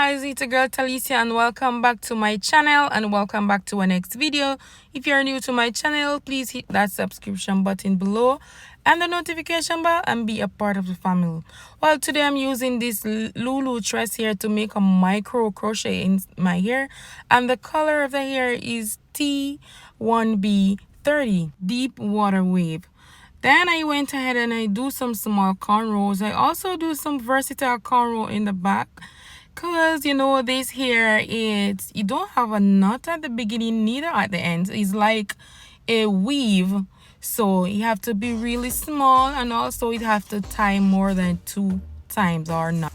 guys, it's your girl Talecia and welcome back to my channel and welcome back to our next video. If you're new to my channel, please hit that subscription button below and the notification bell and be a part of the family. Well, today I'm using this lulutress here to make a micro crochet in my hair, and the color of the hair is T1B30 deep water wave. Then I went ahead and I do some small cornrows. I also do some versatile cornrow in the back, because you know this hair, it's you don't have a knot at the beginning neither at the end. It's like a weave, so you have to be really small, and also you have to tie more than 2 times or not.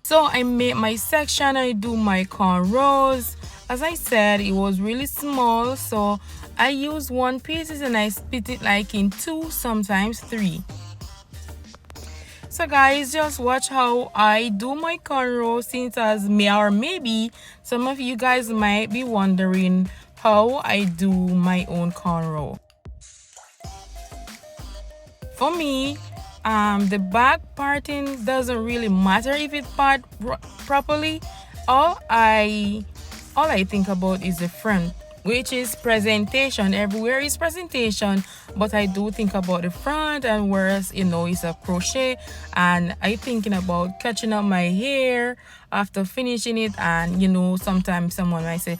So I make my section, I do my cornrows. As I said, it was really small, so I use 1 pieces and I split it like in 2, sometimes 3. So guys, just watch how I do my cornrow, since as me or maybe some of you guys might be wondering how I do my own cornrow. For me, the back parting doesn't really matter if it part properly. All I think about is the front, which is presentation. Everywhere is presentation, but I do think about the front, and whereas it's a crochet, and I thinking about catching up my hair after finishing it. And sometimes someone might say,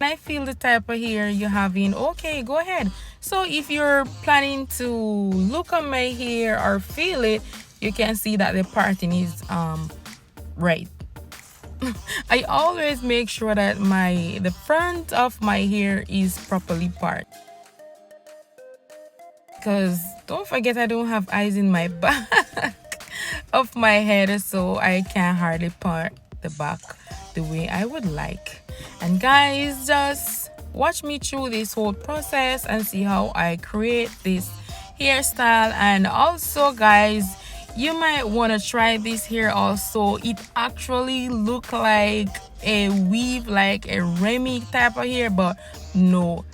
I feel the type of hair you're having. Okay, go ahead. So if you're planning to look at my hair or feel it, you can see that the parting is right. I always make sure that the front of my hair is properly parted, because don't forget I don't have eyes in my back of my head, so I can hardly part the back the way I would like. And guys, just watch me through this whole process and see how I create this hairstyle. And also guys, you might want to try this hair also. It actually look like a weave, like a remy type of hair, but no.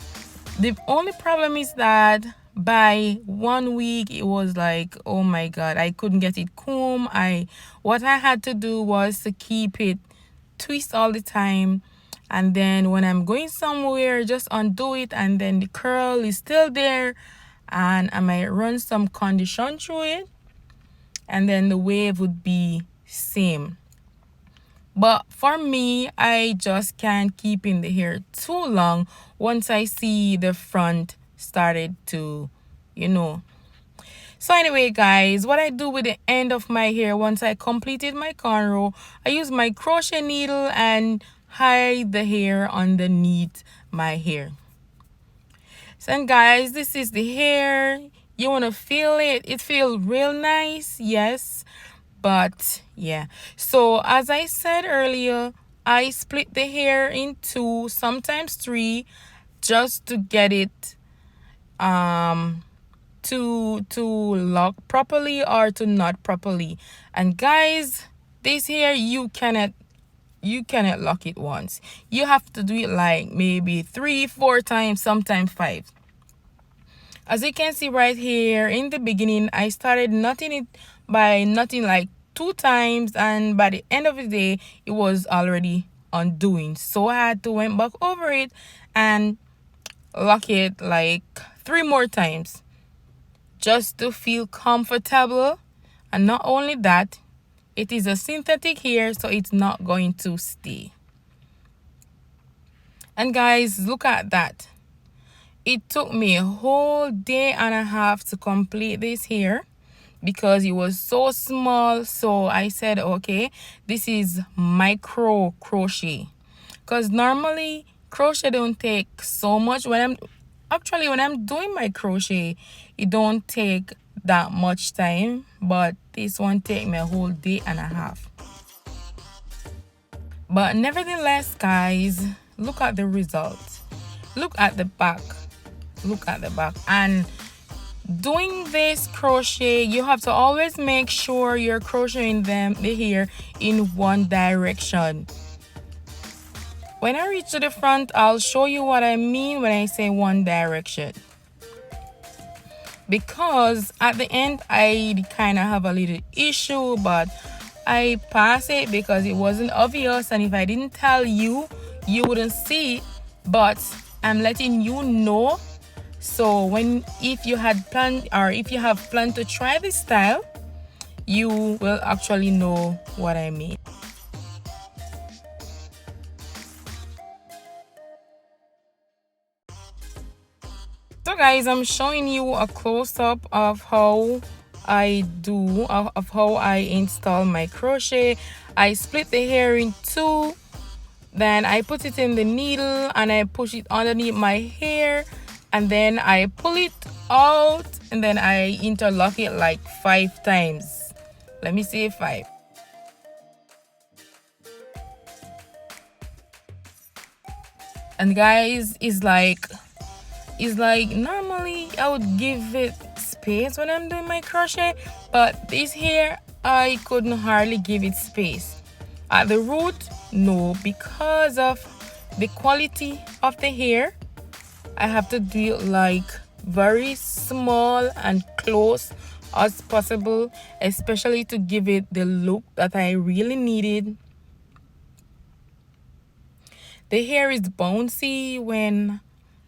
The only problem is that by 1 week it was like, oh my god, I couldn't get it combed. What I had to do was to keep it twist all the time, and then when I'm going somewhere, just undo it, and then the curl is still there, and I might run some condition through it, and then the wave would be same. But for me, I just can't keep in the hair too long once I see the front started to So anyway guys, what I do with the end of my hair, once I completed my cornrow, I use my crochet needle and hide the hair underneath my hair. So and guys, this is the hair. You want to feel it. It feels real nice, yes, but yeah. So as I said earlier, I split the hair in 2, sometimes 3, just to get it to lock properly or to knot properly. And guys, this hair, you cannot lock it once. You have to do it like maybe 3-4 times, sometimes 5. As you can see right here, in the beginning I started knotting it by knotting like 2 times, and by the end of the day it was already undoing, so I had to went back over it and lock it like 3 more times just to feel comfortable. And not only that, it is a synthetic hair, so it's not going to stay. And guys, look at that. It took me a whole day and a half to complete this hair because it was so small. So I said, okay, this is micro crochet, because normally crochet don't take so much. When I'm doing my crochet, it don't take that much time, but this one take me a whole day and a half. But nevertheless guys, look at the result. Look at the back. And doing this crochet, you have to always make sure you're crocheting the hair in one direction. When I reach to the front, I'll show you what I mean when I say one direction. Because at the end, I kind of have a little issue, but I pass it because it wasn't obvious, and if I didn't tell you, you wouldn't see it. But I'm letting you know, so when if you had planned, or if you have planned to try this style, you will actually know what I mean. So guys, I'm showing you a close-up of how of how I install my crochet. I split the hair in two, then I put it in the needle and I push it underneath my hair, and then I pull it out, and then I interlock it like 5 times. Let me see, 5. And guys, it's like normally I would give it space when I'm doing my crochet, but this here I couldn't hardly give it space. At the root, no, because of the quality of the hair, I have to do it like very small and close as possible, especially to give it the look that I really needed. The hair is bouncy when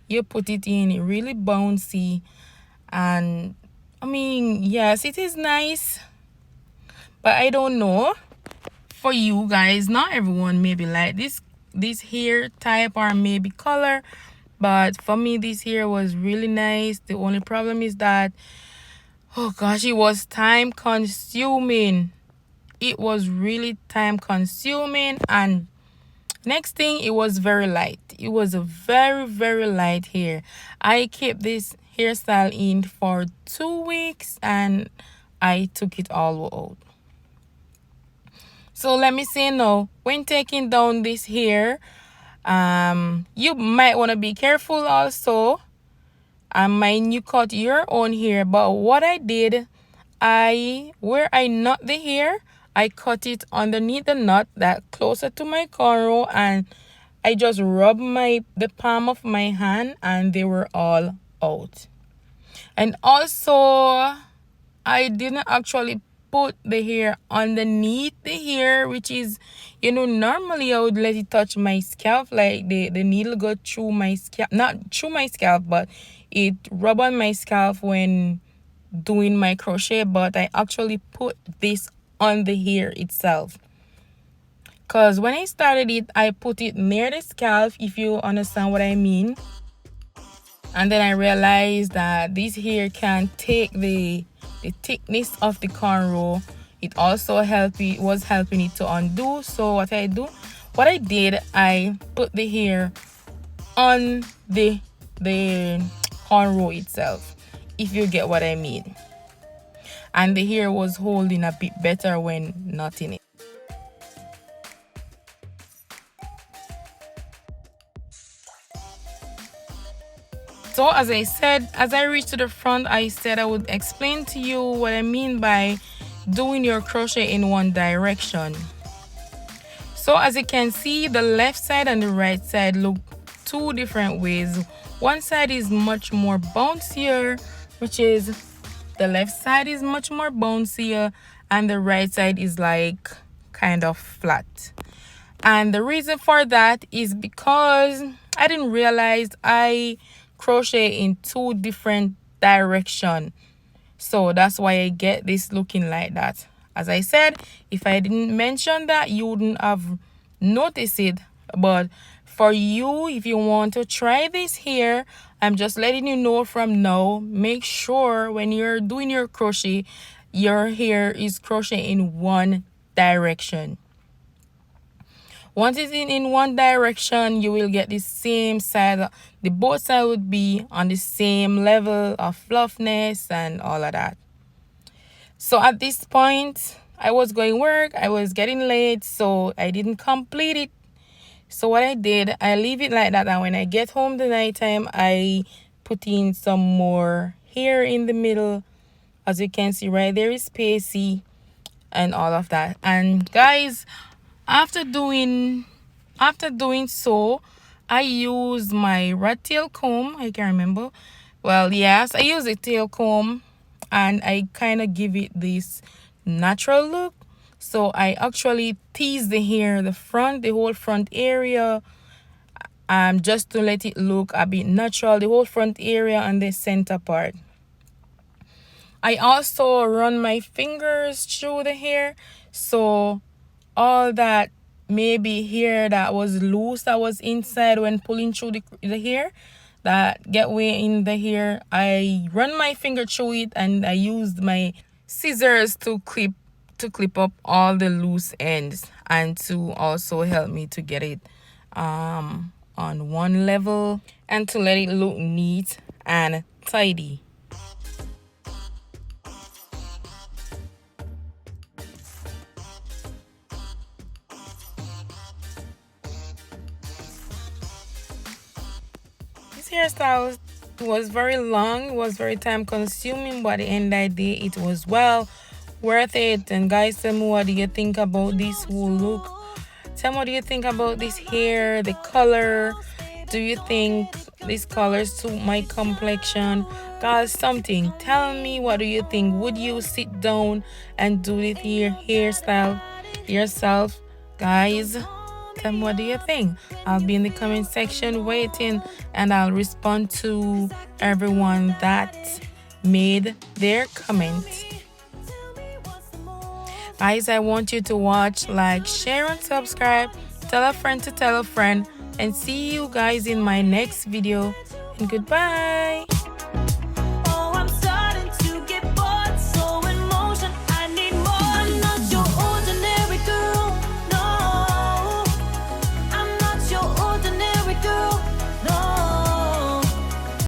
you put it in, really bouncy. And I mean, yes, it is nice, but I don't know, for you guys, not everyone maybe like this hair type or maybe color, but for me this hair was really nice. The only problem is that, oh gosh, it was time consuming. It was really time consuming. And next thing, it was very light. It was a very, very light hair. I kept this hairstyle in for 2 weeks and I took it all out. So let me say now, when taking down this hair, you might want to be careful also. Mind you cut your own hair, but what I did, where I knot the hair, I cut it underneath the knot that closer to my cornrow, and I just rubbed the palm of my hand and they were all out. And also, I didn't actually put the hair underneath the hair, which is, normally I would let it touch my scalp, like the needle go through my scalp, not through my scalp, but it rub on my scalp when doing my crochet. But I actually put this on the hair itself, because when I started it, I put it near the scalp, if you understand what I mean. And then I realized that this hair can take the thickness of the cornrow. It also was helping it to undo. So what I did, I put the hair on the cornrow itself, if you get what I mean. And the hair was holding a bit better when knotting it. So as I said, as I reached to the front, I said I would explain to you what I mean by doing your crochet in one direction. So as you can see, the left side and the right side look two different ways. One side is much more bouncier, which is the left side is much more bouncier, and the right side is like kind of flat. And the reason for that is because I didn't realize I crochet in two different directions. So that's why I get this looking like that. As I said, if I didn't mention that, you wouldn't have noticed it. But for you, if you want to try this here, I'm just letting you know from now, make sure when you're doing your crochet, your hair is crochet in one direction. Once it's in one direction, you will get the same side. The both sides would be on the same level of fluffness and all of that. So at this point, I was going work. I was getting late, so I didn't complete it. So what I did, I leave it like that. And when I get home the nighttime, I put in some more hair in the middle. As you can see right there is spacey and all of that. And guys, after doing so, I use my rat tail comb. I can't remember. Well, yes, I use a tail comb, and I kind of give it this natural look. So I actually tease the hair, the front, the whole front area, just to let it look a bit natural, the whole front area and the center part. I also run my fingers through the hair, so all that maybe hair that was loose, that was inside when pulling through the hair, that get way in the hair, I run my finger through it, and I used my scissors to clip up all the loose ends, and to also help me to get it on one level and to let it look neat and tidy. This hairstyle was very long, it was very time consuming, but at the end of the day it was well worth it. And guys, tell me, what do you think about this whole look? Tell me, what do you think about this hair, the color? Do you think this color suit my complexion? Guys, something, tell me, what do you think? Would you sit down and do this hairstyle yourself? Guys, tell me, what do you think? I'll be in the comment section waiting, and I'll respond to everyone that made their comment. Guys, I want you to watch, like, share, and subscribe. Tell a friend to tell a friend. And see you guys in my next video. And goodbye.